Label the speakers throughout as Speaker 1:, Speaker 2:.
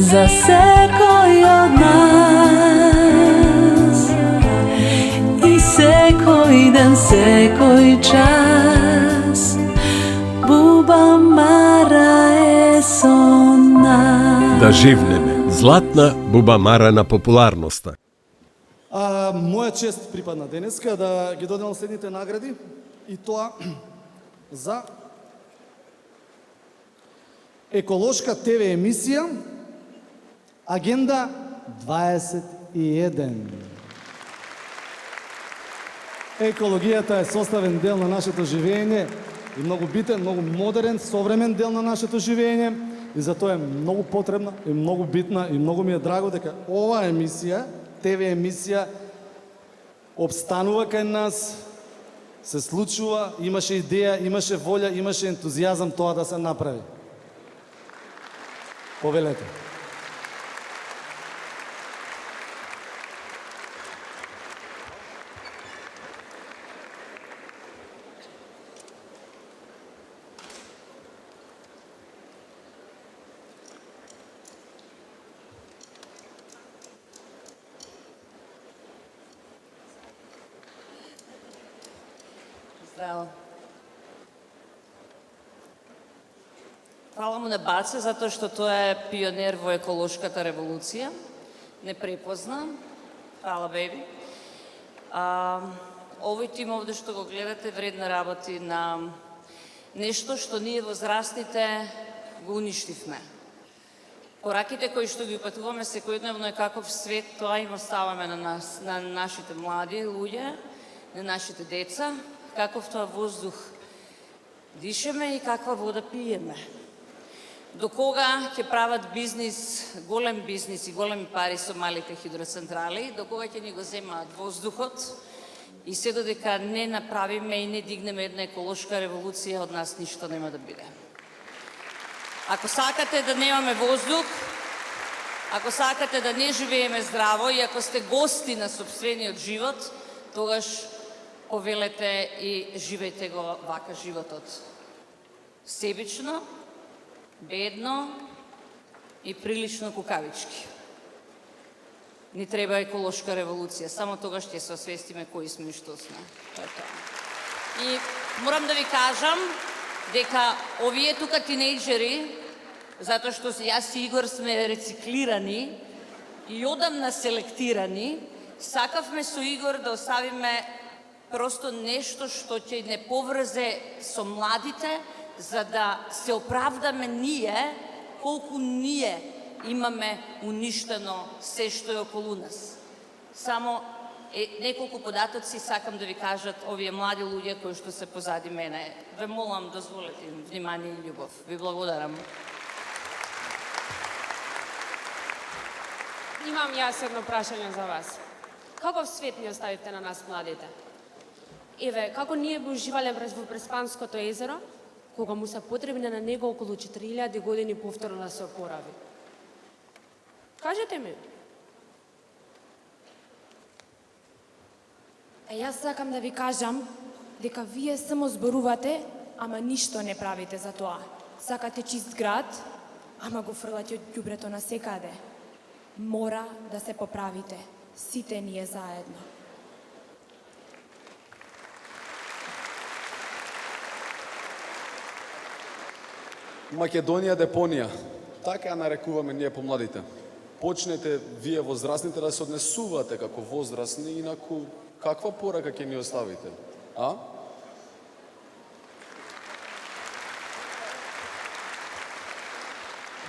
Speaker 1: за секој од нас и секој ден, секој час Буба Мара е со нас.
Speaker 2: Да живнеме. Златна Буба Мара на популарноста.
Speaker 3: Моја чест припадна денеска да ги доделам следните награди и тоа за еколошка ТВ емисија Агенда 21. Екологијата е составен дел на нашето живење и многу битен, многу модерен, современ дел на нашето живење и затоа е многу потребна и многу битна и многу ми е драго дека оваа емисија, ТВ емисија, обстанува кај нас, се случува, имаше идеја, имаше волја, имаше ентузијазам тоа да се направи. Повелете.
Speaker 4: Здраво. Фала му на Баце, затоа што тоа е пионер во еколошката револуција. Не препозна. Фала, беби. Овој тим овде што го гледате вредно работи на нешто што ние возрастните го уништивме. Пораките кои што ги упатуваме секојдневно е каков свет, тоа им оставаме на нас, на нашите млади луѓе, на нашите деца, каков тоа воздух дишеме и каква вода пиеме. До кога ќе прават бизнис, голем бизнис и големи пари со малите хидроцентрали, до кога ќе ни го земаат воздухот и се додека не направиме и не дигнеме една еколошка револуција, од нас ништо нема да биде. Ако сакате да немаме воздух, ако сакате да не живееме здраво и ако сте гости на сопствениот живот, тогаш повелете и живејте го вака животот. Себично, бедно и прилично кукавички. Ни треба еколошка револуција, само тогаш ќе се освестиме кои сме и што сме. Тоа е тоа. И морам да ви кажам дека овие тука тинејџери, затоа што јас и Игор сме рециклирани и одамна селектирани, сакавме со Игор да оставиме просто нешто што ќе не поврзе со младите, за да се оправдаме ние, колку ние имаме уништено се што е околу нас. Само неколку податоци сакам да ви кажат овие млади луѓе кои што се позади мене. Ве молам, дозволете им внимание и љубов. Ви благодарам.
Speaker 5: Имам јас едно прашање за вас. Каков свет ни оставивте на нас младите? Еве, како ние би уживале во Преспанското езеро, кога му се потребни на него околу 4000 години повторно да се опорави? Кажете ми.
Speaker 6: Јас сакам да ви кажам дека вие само зборувате, ама ништо не правите за тоа. Сакате чист град, ама го фрлате од ѓубрето на секаде. Мора да се поправите. Сите ние заедно.
Speaker 7: Македонија депонија. Така ја нарекуваме ние помладите. Почнете вие возрастните да се однесувате како возрастни, инаку каква порака ќе ни оставите? А?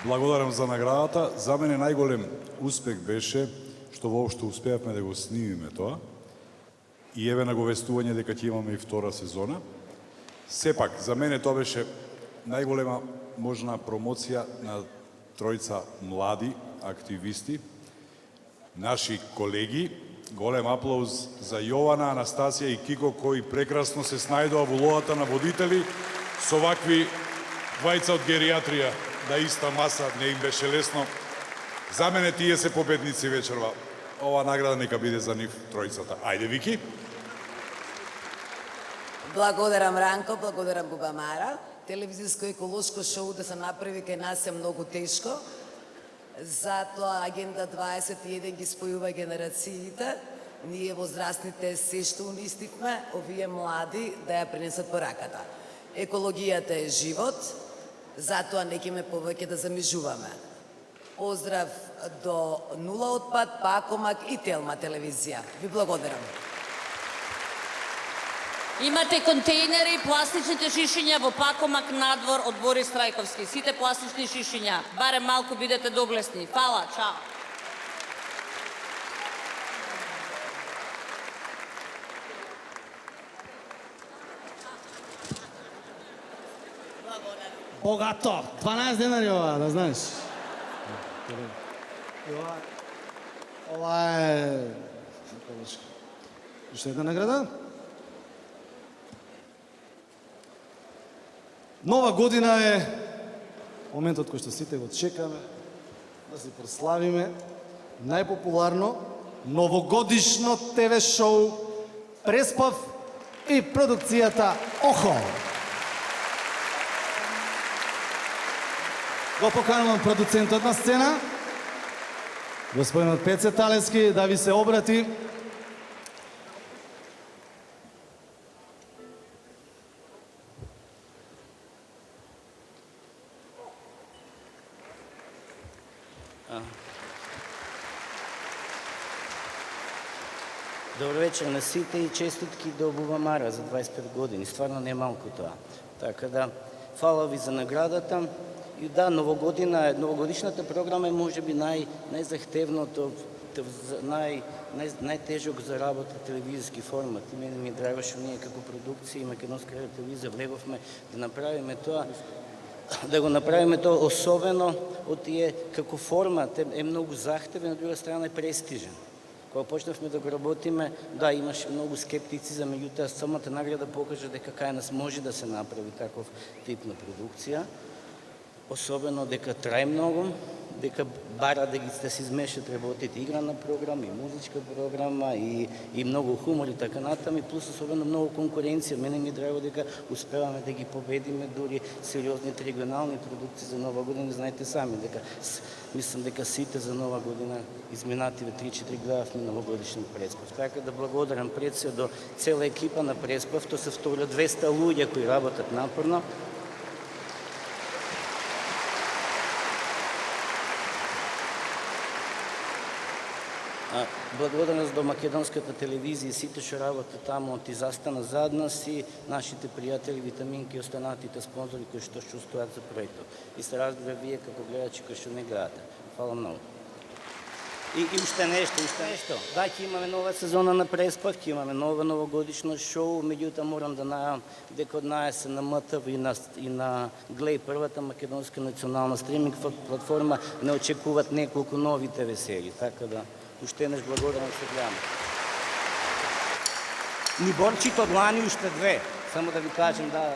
Speaker 8: Благодарам за наградата. За мене најголем успех беше што воопшто успеавме да го снимиме тоа. И еве наговестување дека ќе имаме и втора сезона. Сепак, за мене тоа беше најголема можна промоција на тројца млади активисти, наши колеги. Голем аплауз за Јована, Анастасија и Кико, кои прекрасно се снајдоа во улогата на водители со вакви двајца од геријатрија. Да иста маса не им беше лесно. За мене тие се победници вечерва. Ова награда нека биде за нив тројцата. Ајде, Вики.
Speaker 9: Благодарам, Ранко, благодарам, Буба Мара. Телевизиско еколошко шоу да се направи кај нас е многу тешко. Затоа Агенда 21 ги спојува генерациите. Ние возрастните се што унистивме, овие млади да ја пренесат пораката. Екологијата е живот, затоа не ќе ме повеќе да замижуваме. Поздрав до Нула отпад, Пакомак и Телма телевизија. Ви благодарам.
Speaker 4: Имате контейнери, пластичните шишиња во Пакомак надвор од Борис Трајковски. Сите пластични шишиња. Барем малку бидете доблесни. Фала, чао.
Speaker 3: Богато! 12 денари ова, да знаеш. Ова е... Уште една награда. Нова година е моментот кој што сите го чекаме, да си прославиме најпопуларно новогодишно ТВ шоу Преспав и продукцијата Охо. Го поканувам продуцентот на сцена, господинот Пеце Талески, да ви се обрати.
Speaker 10: Добро вечер на сите и честитки до Буба Мара за 25 години. Стварно не е малку тоа. Така да, фала ви за наградата. И да, новогодишната програма е можеби најзахтевното, најтежок за работа телевизиски формат. И мене ми е драго што ние како продукција и Македонска телевизија влеговме да направиме тоа, да го направиме тоа особено од тие како формат е многу захтевен, од друга страна е престижен. Кога почнавме да го работиме, да, имаше многу скептицизам, меѓутоа самата награда покажа дека кај нас може да се направи таков тип на продукција. Особено дека трае многу, дека бара да се измешат работите играна програма и музичка програма и многу хумор и така натаму, и плюс особено многу конкуренција. Мене ми е драго дека успеваме да ги победиме дури сериозните регионални продукции за Нова година. Знаете сами дека мислам дека сите за Нова година изминативе 3-4 гледавме новогодишен Преспав. Така да благодарам пред се до цела екипа на Преспав, тоа се второ 200 луѓе кои работат напорно. Благодарност до Македонската телевизија и сите што работат таму и застана зад нас и нашите пријатели Витаминки и останатите спонзори кои што стојат за проектот. И се разбира вие како гледачи кои што не гледате. Фала многу. И уште нешто. Да, ќе имаме нова сезона на Преспав, ќе имаме новогодишно шоу, меѓутоа морам да најавам дека од нас на МТВ и на Глеј, првата македонска национална стриминг платформа, не очекуваат неколку нови ТВ серии, така да уште еднаш благодарам се гледаме. Ни борчите од лани уште две, само да ви кажем, да.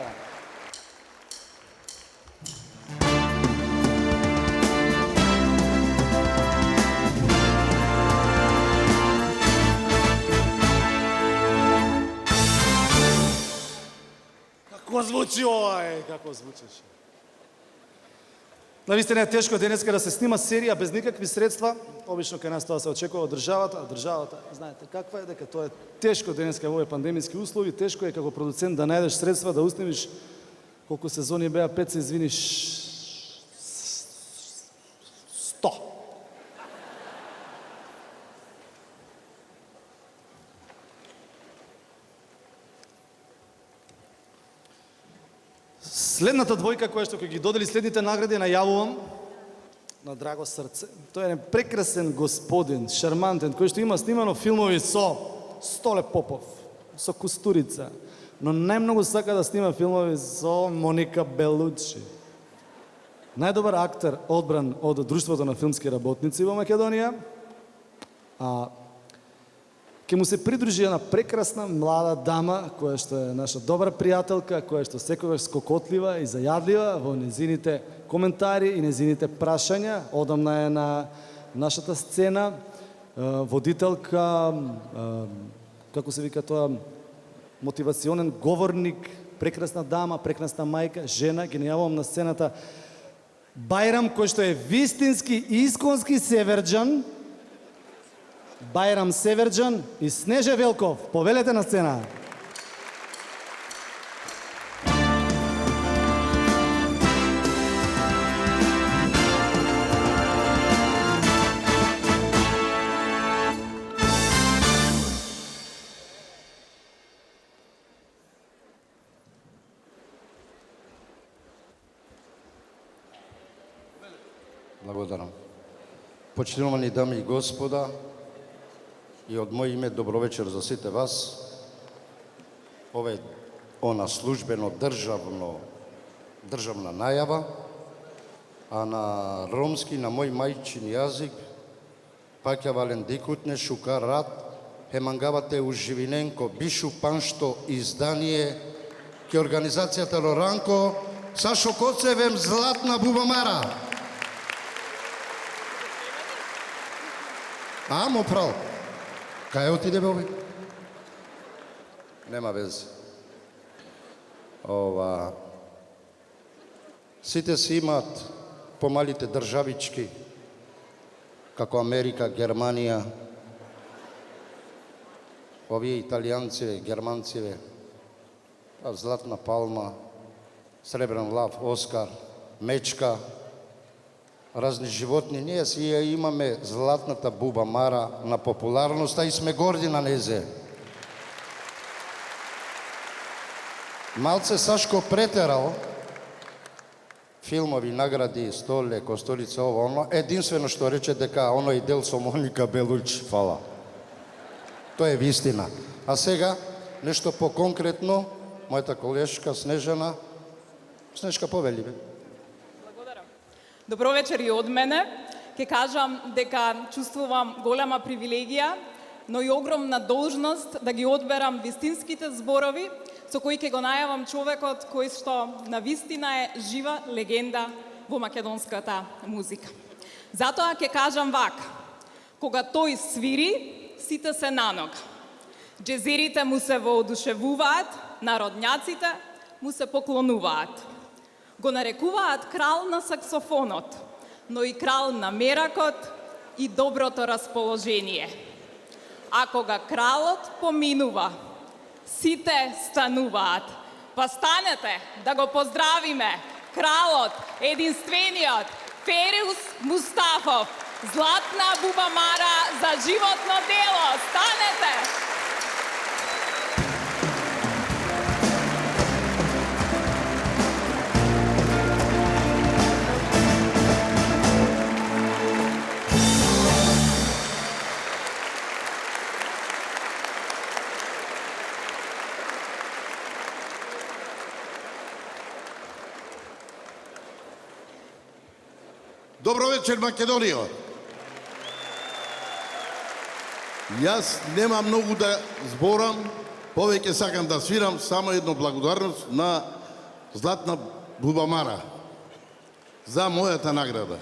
Speaker 3: Како звучи ова, како звучиш? Навистина е тешко денеска да се снима серија без никакви средства. Обично кај нас тоа се очекува од државата, знаете каква е, дека тоа е тешко денеска во овие пандемиски услови, тешко е како продуцент да најдеш средства да уснимиш колку сезони беа 5, се извиниш 100. Следната двојка која што ги додели следните награди најавувам на драго срце. Тој е еден прекрасен господин, шармантен, кој што има снимано филмови со Столе Попов, со Кустурица, но најмногу сака да снима филмови со Моника Белучи. Најдобар актер одбран од Друштвото на филмски работници во Македонија. Ке му се придружи една прекрасна млада дама, која што е наша добра пријателка, која што секогаш скокотлива и зајадлива во незините коментари и незините прашања. Одамна е на нашата сцена, водителка, како се вика тоа, мотивационен говорник, прекрасна дама, прекрасна мајка, жена. Ги најавувам на сцената Бајрам кој што е вистински и исконски северџан, Бајрам Северџан и Снеже Велков. Повелете на сцена.
Speaker 11: Благодарам. Почитувани дами и господа, и од моје име добро вечер за сите вас. Ова е она службено државна најава, а на ромски, на мој мајчин јазик, паќа вален дикутне шука рад, хемангавате уживиненко бишу паншто издание ке организацијата Роранко, Сашо Коцевем Златна Бубамара. Амо прав. Кај отиде бе овој? Нема везе. Сите си имаат помалите државички, како Америка, Германија, овие италијанциве, германциве, Златна палма, Сребрен лав, Оскар, мечка, разни животни. Ние си ја имаме Златната Бубамара на популарноста и сме горди на незе. Малце Сашко претерал, филмови, награди, столе, костолица, ово, оно. Единствено што рече дека оној дел со Моника Белуч, фала. Тоа е вистина. А сега, нешто по-конкретно, мојата колешка Снежана. Снежка, повели бе.
Speaker 12: Добро вечер и од мене. Ке кажам дека чувствувам голема привилегија, но и огромна должност да ги одберам вистинските зборови со кои ќе го најавам човекот кој што на вистина е жива легенда во македонската музика. Затоа ќе кажам вака: кога тој свири, сите се на нога. Джезерите му се воодушевуваат, народњаците му се поклонуваат. Го нарекуваат крал на саксофонот, но и крал на меракот и доброто расположение. А кога кралот поминува, сите стануваат. Па станете да го поздравиме кралот, единствениот Фериус Мустафов, Златна Бубамара за животно дело. Станете!
Speaker 13: Добро вечер, Македонија! Јас нема многу да зборам, повеќе сакам да свирам, само едно благодарност на Златна Бубамара за мојата награда.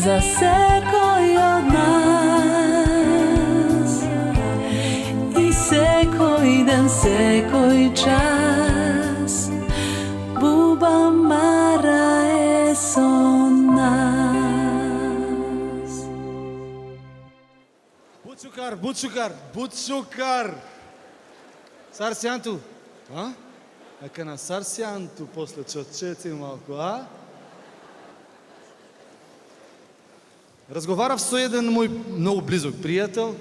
Speaker 1: за секој од нас и секој ден, секој час Буба Мара е со нас.
Speaker 3: Бучукар, бучукар, бучукар. Сарсијанту, а? Ака на сарсијанту после чочеци малку, а? Разговарав со еден мој многу близок пријател.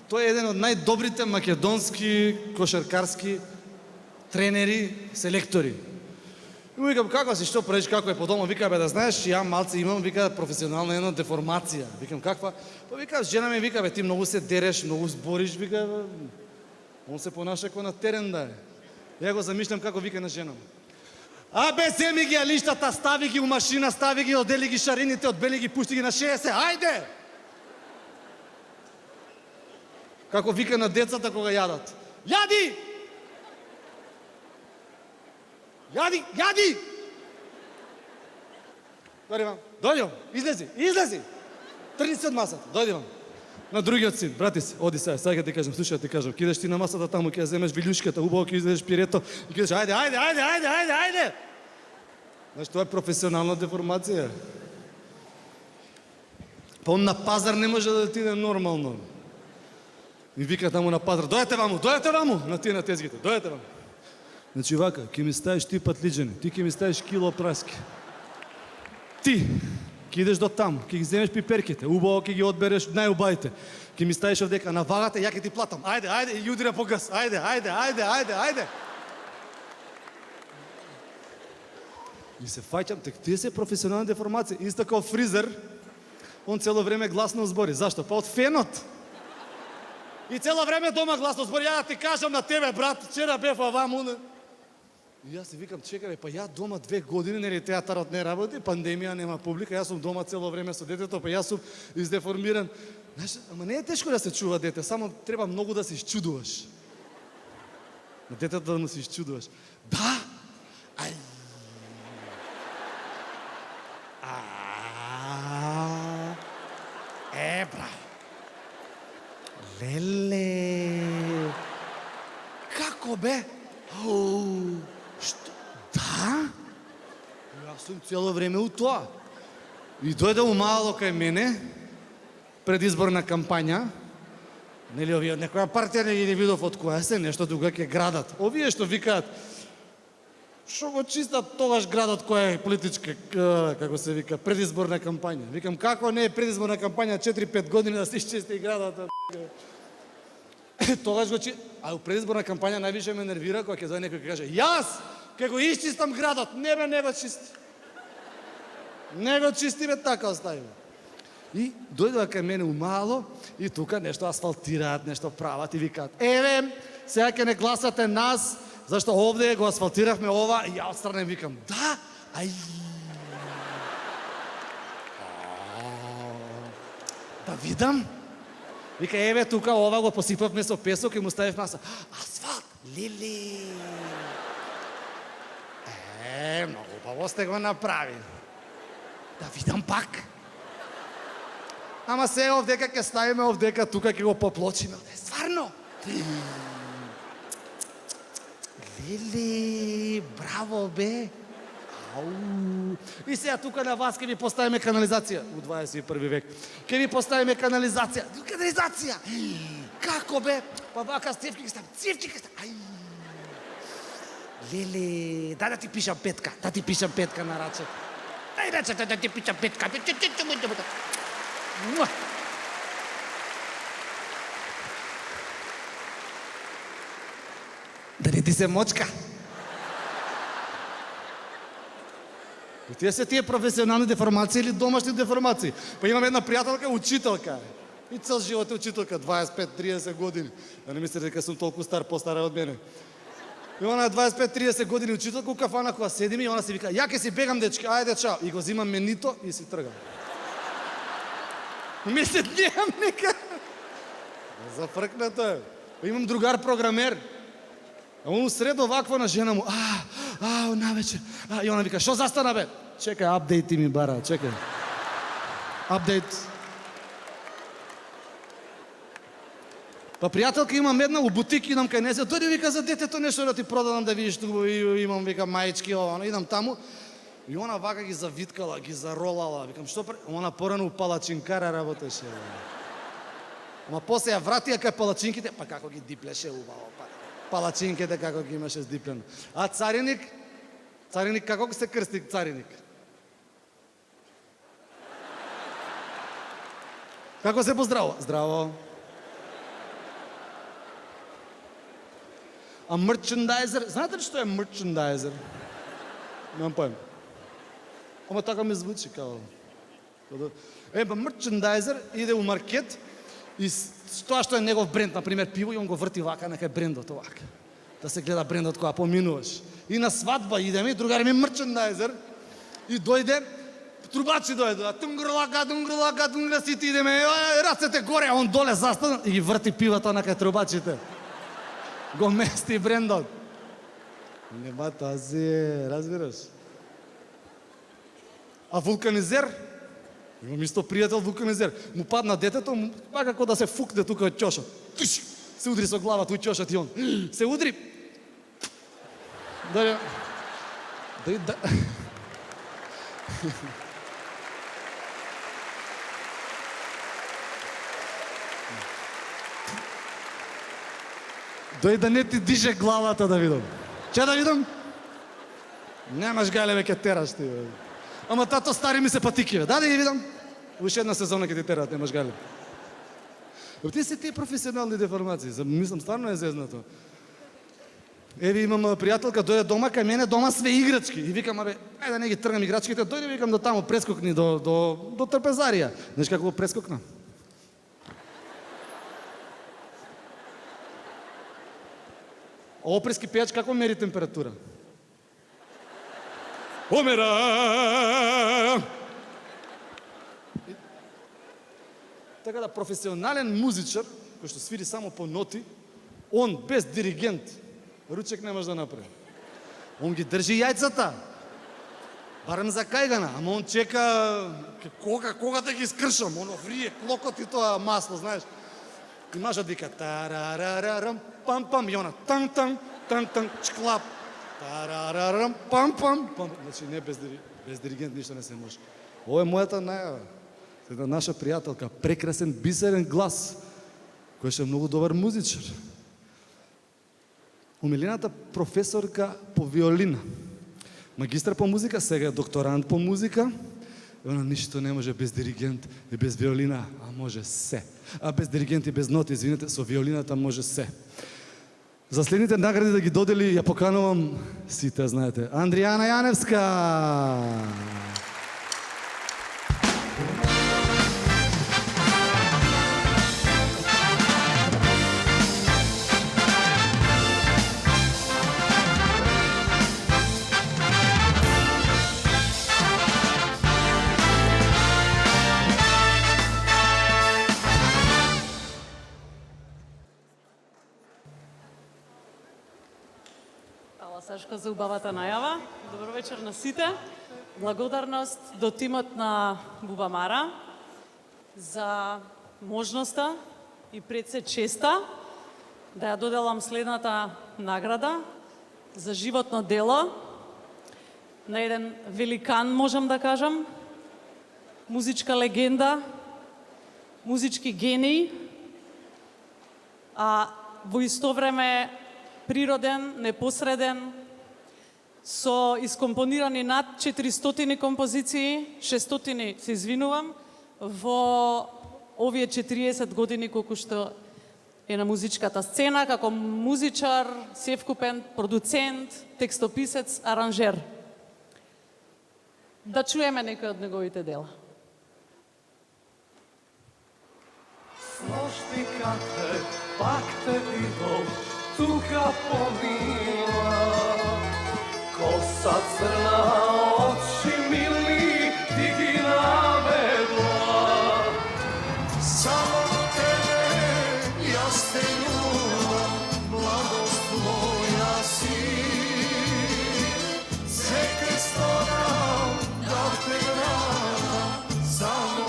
Speaker 3: Тој е еден од најдобрите македонски кошаркарски тренери, селектори. И му викам, како си, што правиш, како е по дома? Вика, бе, да знаеш, ја малце имам, вика, професионална една деформација. Викам, каква? Па вика, жена ми вика, бе, ти многу се дереш, многу збориш, вика, бе, он се понаша како на терен да е. Ја го замишлям како вика на жена. А бе, земи ги алиштата, стави ги у машина, стави ги, одели ги шарините, одбели ги, пушти ги на 60, ајде! Како вика на децата кога јадат. Јади! Јади, јади! Дојди вам, дојди вам, излези, излези! Трни се од масата, дојди вам. На другиот син, брати се, оди сега, сега ти кажам, слушај, ти кажам, кидеш ти на масата таму, ќе земеш вилјушката, убаво ќе излезеш пирето и кидеш, ајде, ајде, ајде, ајде, ајде, ајде! Знаеш, тоа е професионална деформација. Па он на пазар не може да отиде нормално. И вика таму на пазар, дојдете ваму, на тие на тезгите, дојдете ваму. Значи вака, ќе ми ставиш ти патлиџани, ти ќе ми ставиш кило праски. Ти ќе идеш до таму, ќе ги земеш пиперките, убаво ќе ги одбереш најубавите. Ќе ми ставиш овдека на вагата, ја ќе ти платам. Ајде, ајде, и удира по газ. Ајде, ајде, ајде, ајде, ајде. И се фаќам, тек тие се професионални деформации. Исто како фризер, он цело време гласно збори. Зашто? Па од фенот. И цело време дома гласно збори. Ја ти кажам на тебе, брат, вчера бев оваму. И јас си викам, чекај, па ја дома 2 години, нели театарот не работи, пандемија, нема публика, јас сум дома цело време со детето, па јас сум издеформиран. Знаеш, ама не е тешко да се чува дете, само треба многу да се исчудуваш. На детето да му се исчудуваш. Да! Ај! Браво! Леле! Како бе? Што? Да? Јас сум цело време у тоа. И дојде умало кај мене, предизборна кампања, нели овие од некоја партија не ги видов од која се, нешто тука ќе градат. Овие што викаат, што го чистат тогаш градот која е политичка, како се вика, предизборна кампања. Викам, како не е предизборна кампања 4-5 години да се изчисти градот? Тогаш го чистат. А у предизборна кампања највише ме нервира кога ќе дојде некој ќе каже, јас ќе го исчистам градот, не го чисти. Не го чисти, бе, така остави. И дојдоа кај мене умало и тука нешто асфалтираат, нешто прават и викаат, еве, сега ќе не гласате нас, зашто овде го асфалтиравме ова, и ја отстране викам, да, ај. Да видам. Вика, еве тука ова го посипавме со песок и му ставив маса. Асфалт, лили. Многу убаво сте го направили. Да видам пак. Ама се овдека ќе ставиме овдека, тука ќе го поплочиме. Стварно. Лили, браво бе. Ау. И сега тука на вас ќе ви поставиме канализација у 21 век. Ќе ви поставиме канализација. Канализација! Како бе? Па вака цевки ќе ставим. Цевки ќе ставим. Ај. Леле, да ти пишам петка. Да ти пишам петка на раче. Дај раче, да ти пишам петка. Да не ти се мочка. И тие се тие професионални деформации или домашни деформации. Па имам една пријателка, учителка. И цел живот е учителка, 25-30 години. Да не мислите дека сум толку стар, постара од мене. И она 25-30 години учителка у кафана кога седиме и она си вика, ја ќе си бегам дечки, ајде чао. И го зимам менито и си тргам. Мисле, немам нека. Зафркнато е. Имам другар програмер. А он сред овакво на жена му, навечер. И она вика, шо застана бе? Чекај, апдейти ми бара, чекај. Апдейт. Па пријателка имам една у бутик, идам кај незе, дојде вика за детето нешто да ти продадам да видиш туку, имам вика маички, ова, идам таму. И она вака ги завиткала, ги заролала, викам што она порано у палачинкара работеше. Ама после ја вратија кај палачинките, па како ги диплеше убаво, па палачинките како ги имаше здиплено. А цариник како се крсти цариник? Како се поздраво? Здраво. А мерчендайзер, знаете ли што е мерчендайзер? Немам појм. Ама така ми звучи као. Па мерчендайзер иде у маркет и тоа што е негов бренд, например пиво, и он го врти вака, нека е брендот овака. Да се гледа брендот кога поминуваш. И на свадба идеме, другари ми мерчендайзер, и дојде, трубачи дојде, тунгрлака, сите идеме, рацете горе, а он доле застан и ги врти пивото на кај трубачите. Го мести брендот. Нема тази, разбираш? А вулканизер, имам исто пријател вулканизер, му падна детето, па како да се фукне тука од ќошот. Се удри со главата у ќошот и он. Се удри. Да. Дој да не ти дише главата да видам. Че да видам? Немаш гале веќе тераш ти. Ама тато стари ми се патики, да ги видам. Уште една сезона ќе ти терат, немаш гале. Ти си тие професионални деформации, мислам стварно е зезнато. Еви имам пријателка, дојде дома кај мене, дома све играчки. И викам, ајде да не ги тргам играчките, дојде викам до таму, прескокни до трпезарија. Знаеш како го прескокна? Оперски пејач како мери температура? Омера! Така да, професионален музичар, кој што свири само по ноти, он без диригент, ручек не може да направи. Он ги држи јајцата, барем за кајгана, ама он чека кога да ги скршам, оно врие, клокот и тоа масло, знаеш. И мажот вика тарарарарам, пам-пам, и она тан-тан, тан-тан, чклап, тарарарам, пам-пам, пам. Значи не без диригент ништо не се може. Ова е мојата најава. Една наша пријателка, прекрасен, бисерен глас, кој е многу добар музичар. Умилената професорка по виолина, магистар по музика, сега е докторант по музика. Она ништо не може без диригент и без виолина, а може се. А без диригент и без ноти, извинете, со виолината може се. За следните награди да ги додели, ја поканувам, сите знаете, Андријана Јаневска.
Speaker 1: Сашко за убавата најава. Добро вечер на сите. Благодарност до тимот на Бубамара за можноста и пред се честа да ја доделам следната награда за животно дело на еден великан, можам да кажам, музичка легенда, музички гений, а во исто време природен, непосреден, со искомпонирани над 400 композиции, 600, се извинувам, во овие 40 години колку што е на музичката сцена, како музичар, севкупен, продуцент, текстописец, аранжер. Да чуеме некои од неговите дела.
Speaker 14: Сношти кад те, пак те видов, тука помила, коса црна, очи мили, ти ги наведла. Само тебе јас те љубам, младост моја си. Се крстонам, да те градам, само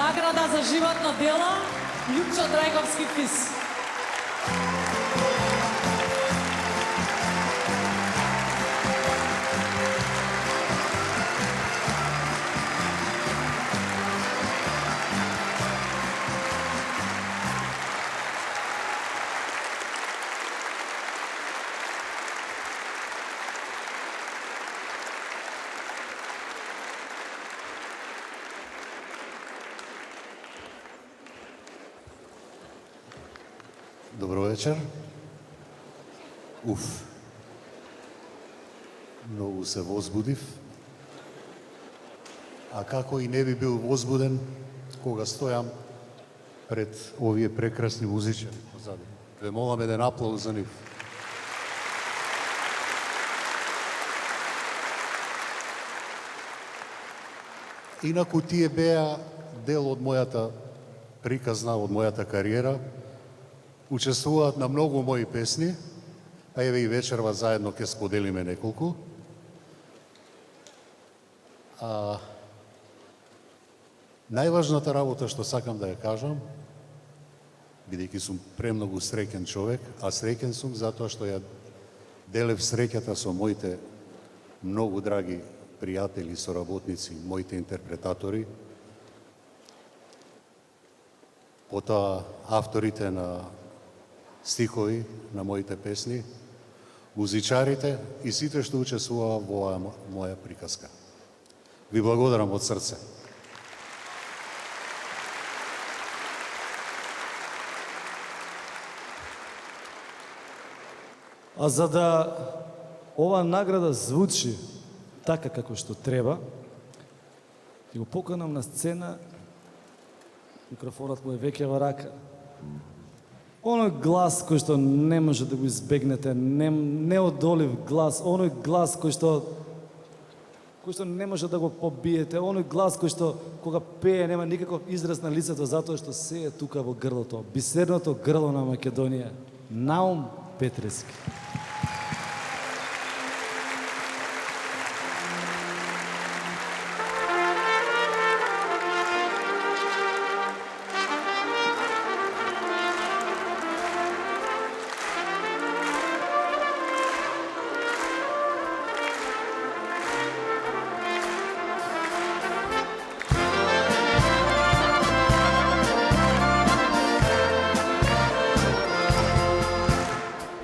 Speaker 1: награда за животно дело Лјупчо Драјковски ФИС.
Speaker 15: Добро вечер. Многу се возбудив. А како и не би бил возбуден кога стојам пред овие прекрасни музичари позади. Ве молам еден аплауз за нив. Инаку тие беа дел од мојата приказна, од мојата кариера. Учествуваат на многу мои песни, а еве и вечерва заедно ќе споделиме неколку. Најважната работа што сакам да ја кажам, бидејќи сум премногу среќен човек, а среќен сум затоа што ја делев среќата со моите многу драги пријатели, соработници, моите интерпретатори, потоа авторите на стихови на моите песни, музичарите и сите што учествуваа во оваа моја приказка. Ви благодарам од срце.
Speaker 3: А за да ова награда звучи така како што треба, ќе го поканам на сцена, микрофонот му е веќе во рака. Оној глас кој што не може да го избегнете, неодолив глас, оној глас кој што не може да го побиете, оној глас кој што кога пее нема никаков израз на лицето затоа што се е тука во грлото, бисерното грло на Македонија. Наум Петрески.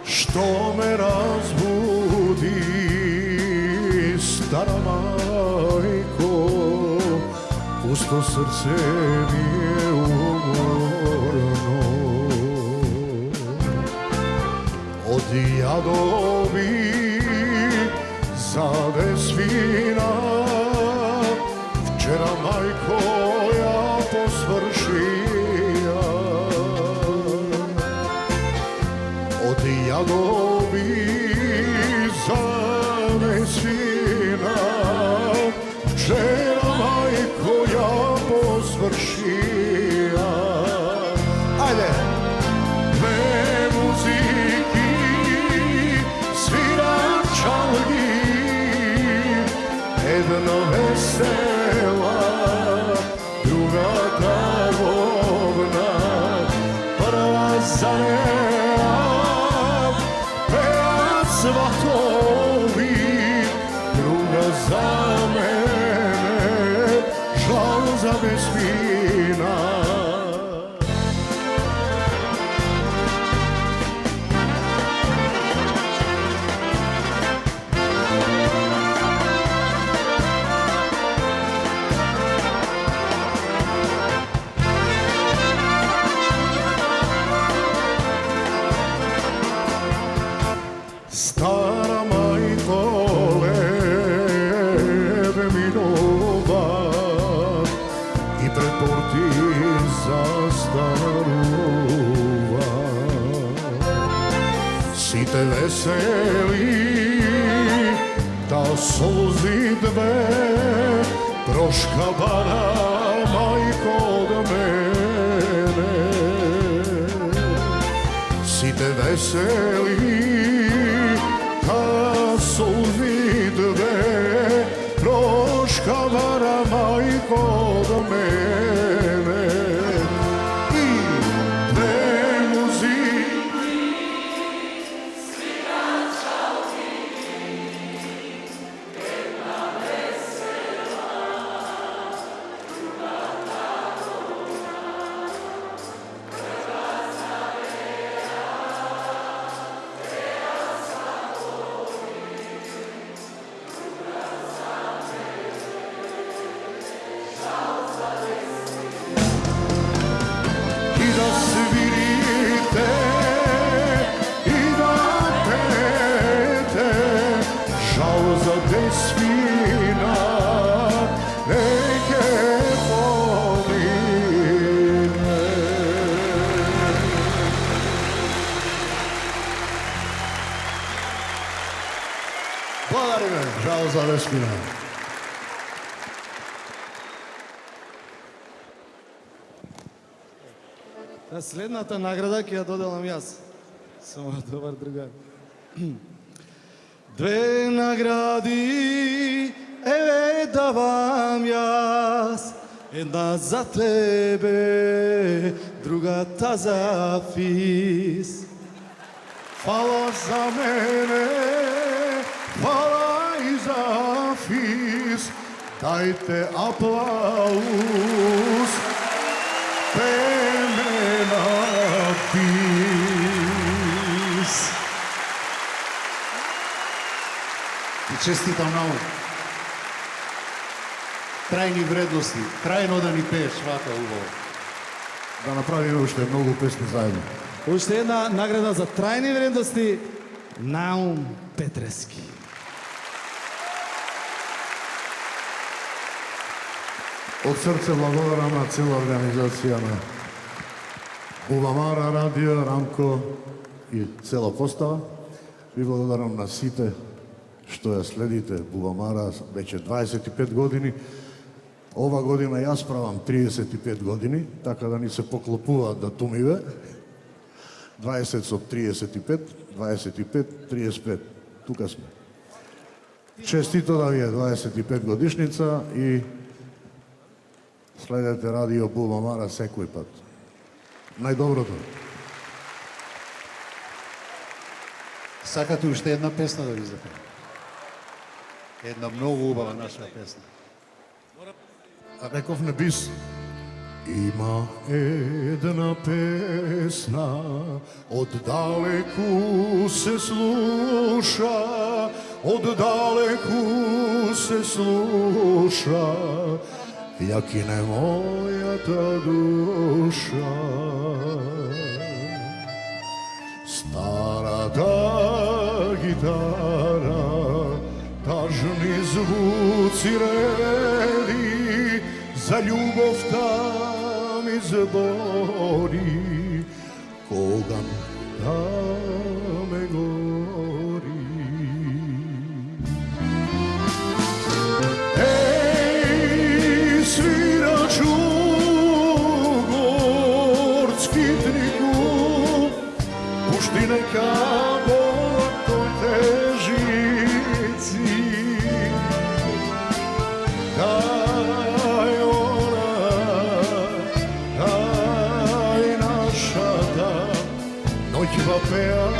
Speaker 15: Што ме разбуди, стара мајко, пусто срце ми е уморно. Од јадови заде свина, вчера мајко ја посвршија. Од јадови заде свина, вчера мајко ја посвршија. Ајде! Две музики свират чалги, едно весела, друга тагобна, прва за неа пеат сватови, друга за мене, жал за безвина. Стара мајко лебе минува и пред порти застанува. Сите весели, та солзи две прошкабана мајко од мене. Сите весели, та солзи две прошкабана мајко од мене. Жал за Веспина.
Speaker 3: Следната награда ќе ја доделам јас. Само добар другар. Две награди еве давам јас. Една за тебе, другата за ФИС.
Speaker 15: Фала за мене, фала и за ФИС. Дайте аплауз. Пеме на бис. И честитам на ум. Трајни вредности, трајно да ни пееш, вака убаво. Да направиме уште многу песни заедно.
Speaker 3: Уште една награда за трајни вредности, Наум Петрески.
Speaker 15: Од срце благодарам на цела организација на Бубамара, Радио, Рамко и цела постава. Ви благодарам на сите што ја следите Бубамара веќе 25 години. Ова година јас правам 35 години, така да ни се поклопуваат датумиве. 20 со 35, 25, 35. Тука сме. Честито да ви е 25 годишница и следете Радио Бубамара секој пат. Најдоброто. Сакате уште една песна да ви запеем? Една многу убава наша песна. Реков на бис. Има една песна, оддалеку се слуша, оддалеку се слуша, ја кине мојата душа. Старата гитара, тажни звуци реди, за љубовта ми збори, коган да ме гори. Еј, свирачу горски трику, пушти нека болат тојте жици. Noćva pejam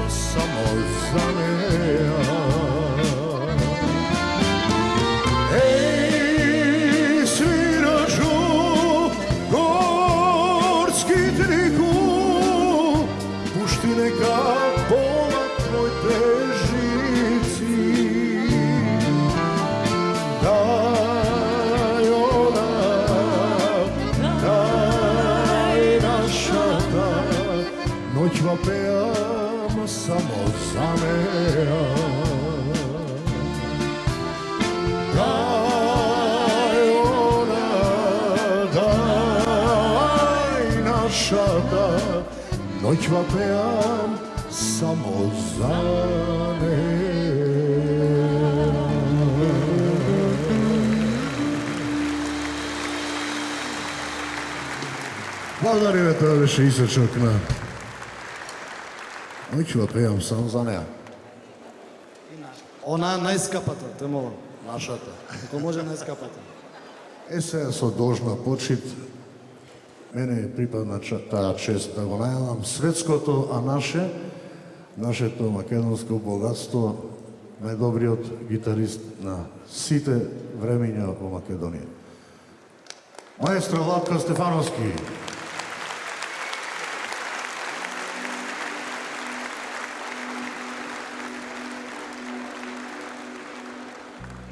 Speaker 15: samo za neja. Ej, sviraču gorski triku, pušti neka pola tvojte žici. Daj ona, daj naša daj, noćva pejam samo za neja. Daj ona, daj naša daj, noćva pejam samo za neja. Благодаря ви, това беше изсечок на Noćva pejam samo za неа.
Speaker 3: Она најскапата, те молам.
Speaker 15: Нашата.
Speaker 3: Ако може најскапата.
Speaker 15: Сега со должна почит, мене припадна таа чест да го најавам светското, а нашето македонско богатство, најдобриот гитарист на сите времења во Македонија. Маестро Владко Стефановски.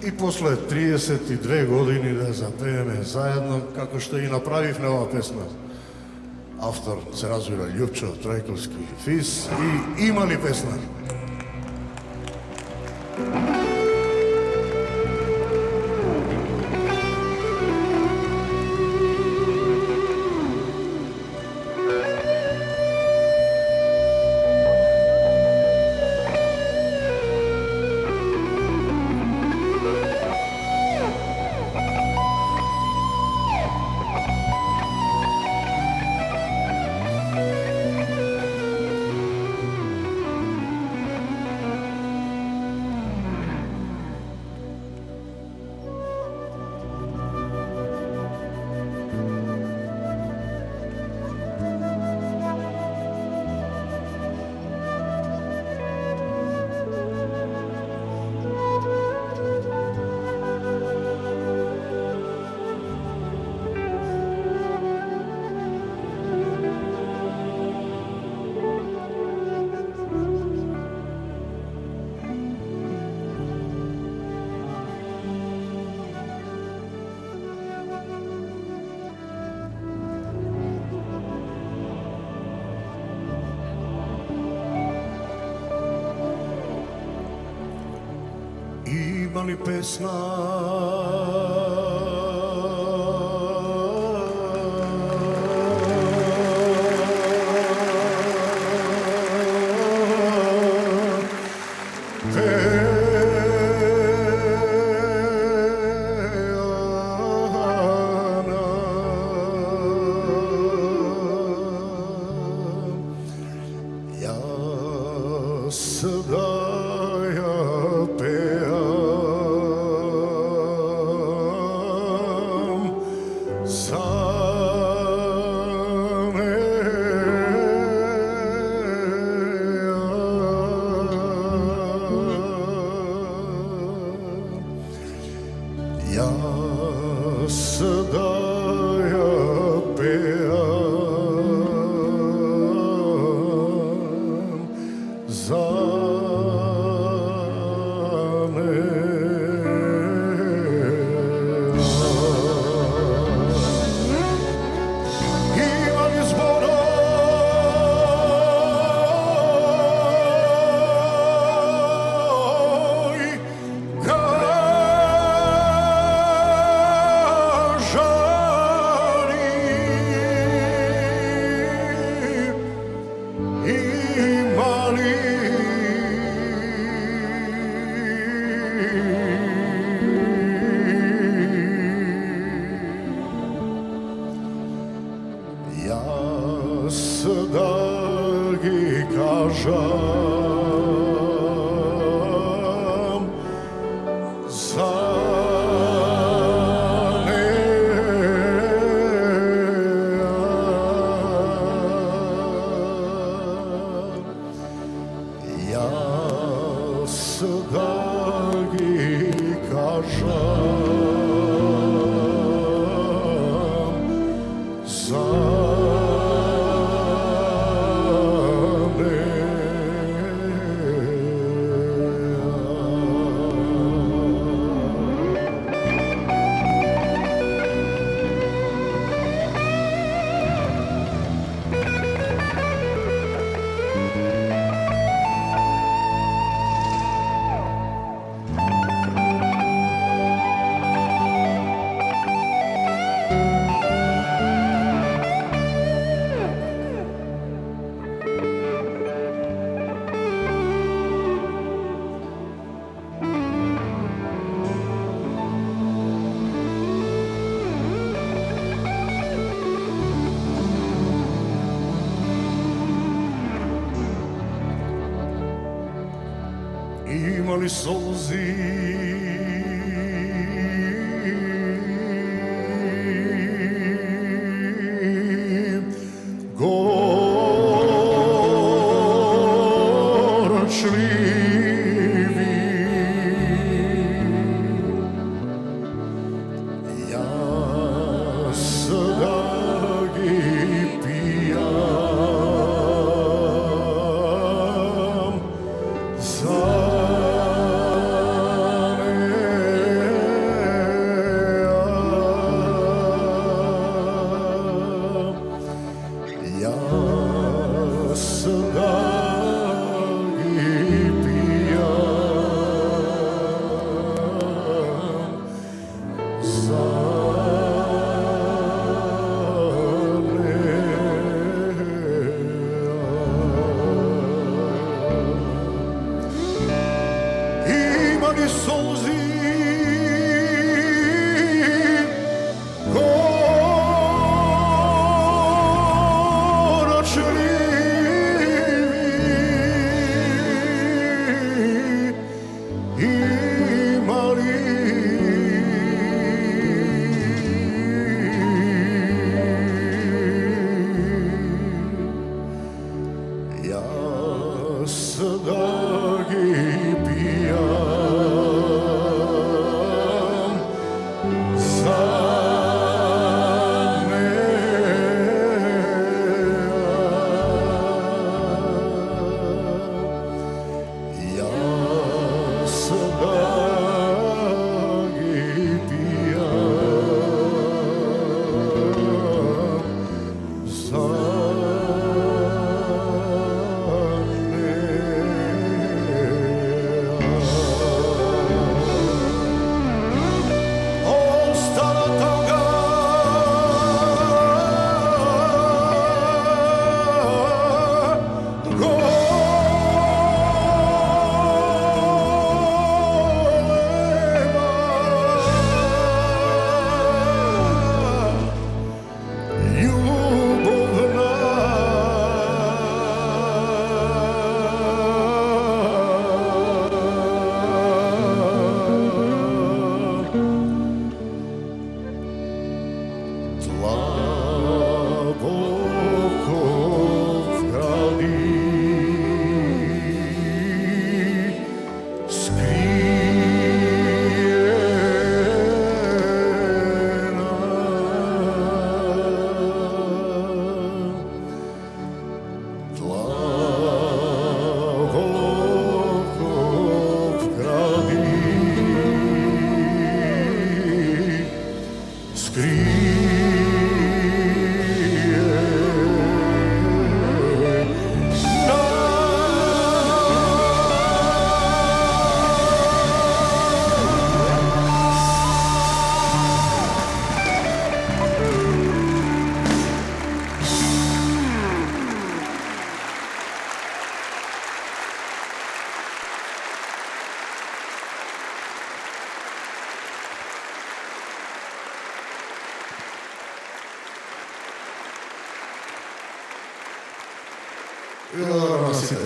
Speaker 15: И после 32 години да запееме заедно, како што и направивме оваа песна. Автор се разбира Љупчо Трајковски ФИС и има ли песна?
Speaker 14: Има ли песна Има ли солзи горчливи? Јас да ги пијам за Glagokov gradi
Speaker 13: И да на сите.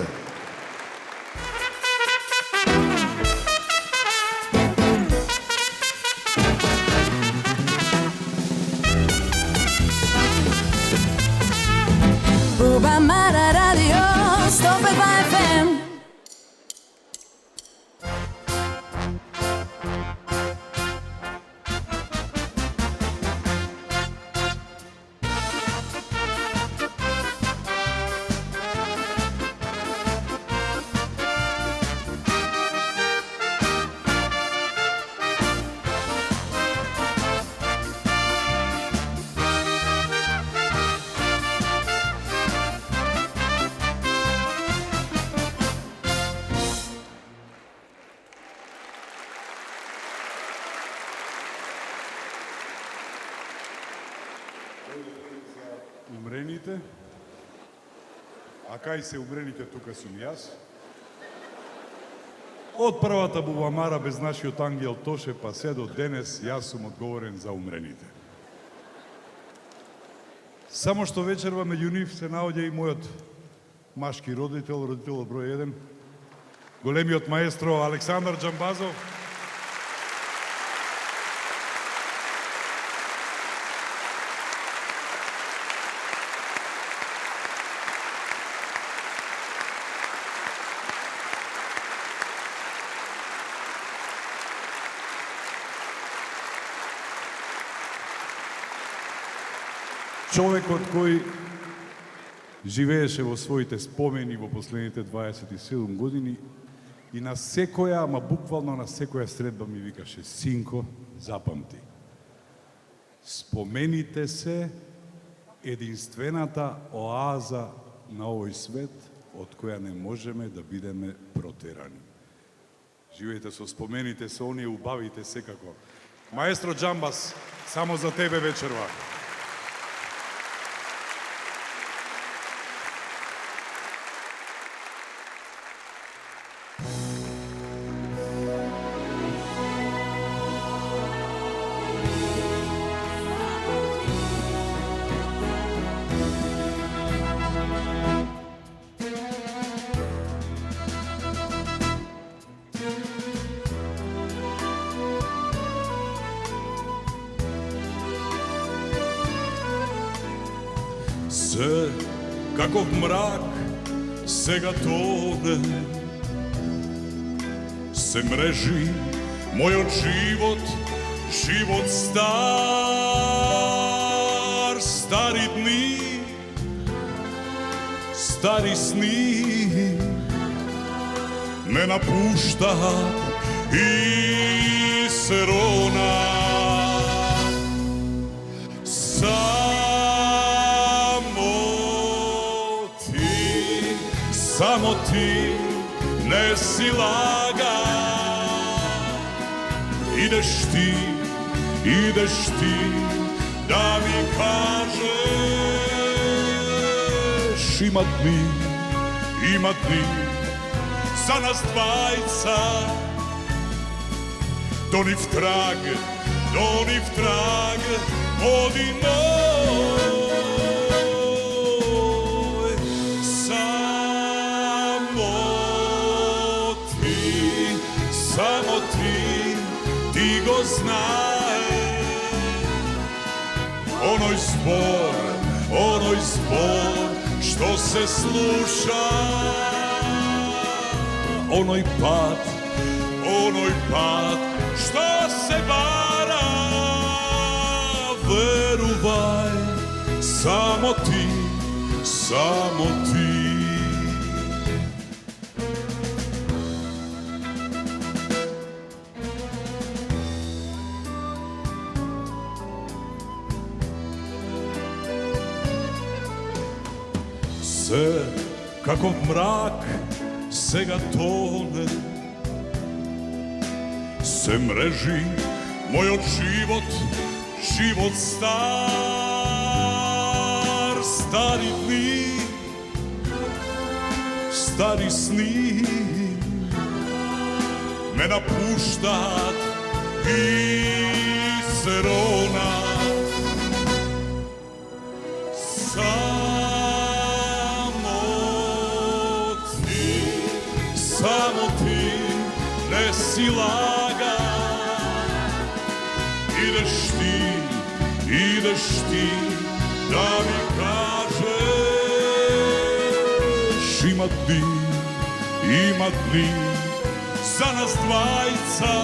Speaker 16: Bubamara Radio 105 FM.
Speaker 8: Умрените, а кај се умрените тука сум јас. Од првата бубамара без нашиот ангел Тоше па се до денес јас сум одговорен за умрените. Само што вечерва меѓу нив се наоѓа и мојот машки родител број 1, големиот маестро Александар Джамбазов. Човекот кој живееше во своите спомени во последните 27 години и на секоја, ама буквално на секоја средба ми викаше: синко, запамти. Спомените се единствената оаза на овој свет од која не можеме да бидеме протерани. Живеете со спомените, со оние убавите секако. Маестро Джамбаз, само за тебе вечерва. Се каков мрак сега тоне, се мрежи мојот живот, живот стар, стари дни, стари сни ме напуштаат и се ронат. Само ти не си лага. Идеш ти да ми кажеш: има дни за нас двајца. До нив траг води Само ти го знаеш. Оној збор што се слуша, оној пат што се бара. Верувај, само ти се како мрак сега тоне. Се мрежи мојот живот, живот стар, стари дни, стари сни ме напуштаат и се ронат. Само ти не си лага. Ideš ti da mi kažeš ima dni za nas dvajca.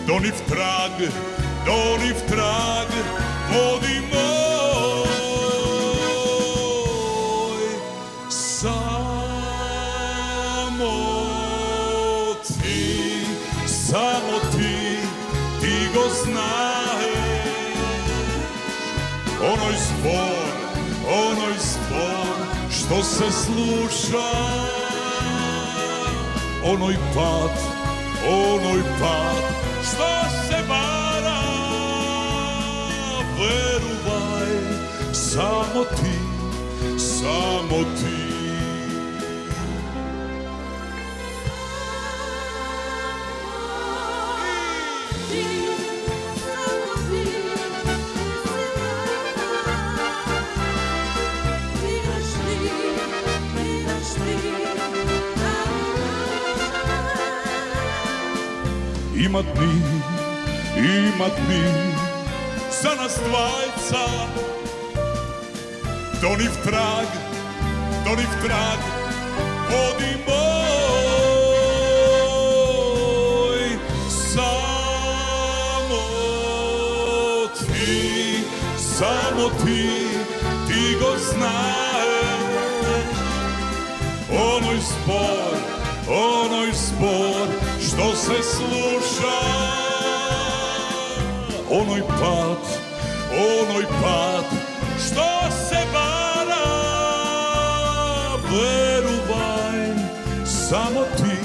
Speaker 8: Doniv trag vodi moj. Samo ti go znaješ. Onoj zbor što se sluša, onoj pad što se vara. Veruvaj, samo ti. Ima dni za nas dvajca. Doniv trag vodi moj. Samo ti go znaješ. Onoj zbor što se sluša, onoj pad što se vara. Veruvaj, samo ti.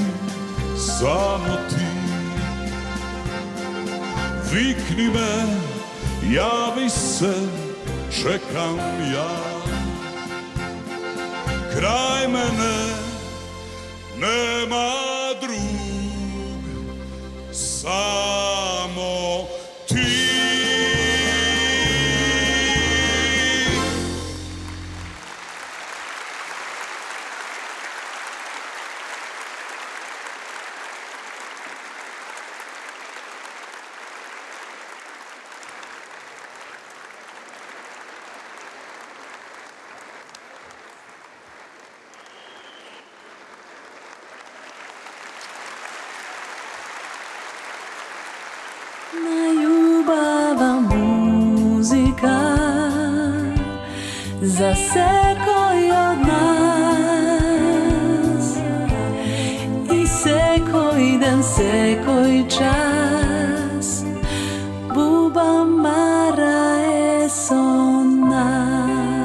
Speaker 8: Vikni me, javi se, čekam ja. Kraj mene nema drug, samo ti.
Speaker 16: Најубава музика за секој од нас и секој ден, секој час Буба Мара е со нас.